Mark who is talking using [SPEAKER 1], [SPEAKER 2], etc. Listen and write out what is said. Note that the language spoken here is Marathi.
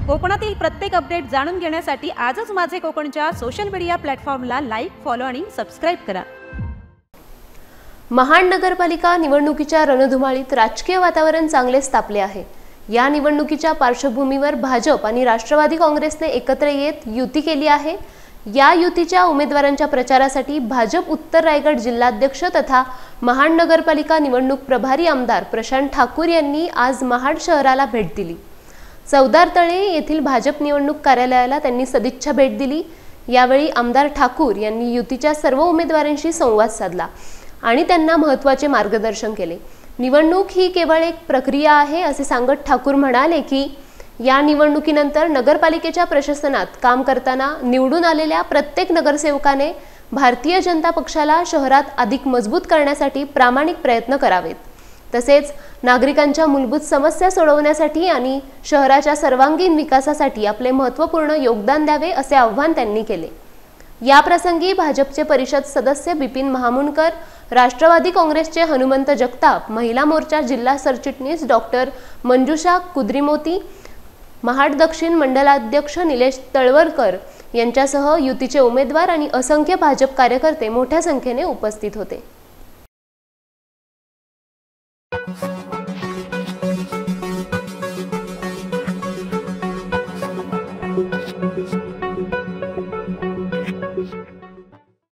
[SPEAKER 1] कोकणातील प्रत्येक अपडेट जाणून घेण्यासाठी आजच माझे कोकणच्या सोशल मीडिया प्लॅटफॉर्मला लाईक, फॉलो आणि सबस्क्राइब करा।
[SPEAKER 2] महाड नगरपालिका निवडणुकीच्या रणधुमाळीत राजकीय वातावरण चांगलेच तापले आहे। या निवडणुकीच्या पार्श्वभूमीवर भाजप आणि राष्ट्रवादी काँग्रेसने एकत्र येत युती केली आहे। या युतीच्या उमेदवारांच्या प्रचारासाठी भाजप उत्तर रायगड जिल्हाध्यक्ष तथा महाड नगरपालिका निवडणूक प्रभारी आमदार प्रशांत ठाकूर यांनी आज महाड शहराला भेट दिली। चौदार तळे येथील भाजप निवडणूक कार्यालयाला त्यांनी सदिच्छा भेट दिली। यावेळी आमदार ठाकूर यांनी युतीच्या सर्व उमेदवारांशी संवाद साधला आणि त्यांना महत्त्वाचे मार्गदर्शन केले। निवडणूक ही केवळ एक प्रक्रिया आहे असे सांगत ठाकूर म्हणाले की या निवडणुकीनंतर नगरपालिकेच्या प्रशासनात काम करताना निवडून आलेल्या प्रत्येक नगरसेवकाने भारतीय जनता पक्षाला शहरात अधिक मजबूत करण्यासाठी प्रामाणिक प्रयत्न करावेत। तसेच नागरिकांच्या मूलभूत समस्या सोडवण्यासाठी आणि शहराच्या सर्वांगीण विकासासाठी आपले महत्त्वपूर्ण योगदान द्यावे असे आवाहन त्यांनी केले। या प्रसंगी भाजपचे परिषद सदस्य बिपिन महामुंडकर, राष्ट्रवादी काँग्रेसचे हनुमंत जगताप, महिला मोर्चा जिल्हा सरचिटणीस डॉक्टर मंजुषा कुद्रीमोती, महाड दक्षिण मंडलाध्यक्ष निलेश तळवलकर यांच्यासह युतीचे उमेदवार आणि असंख्य भाजप कार्यकर्ते मोठ्या संख्येने उपस्थित होते।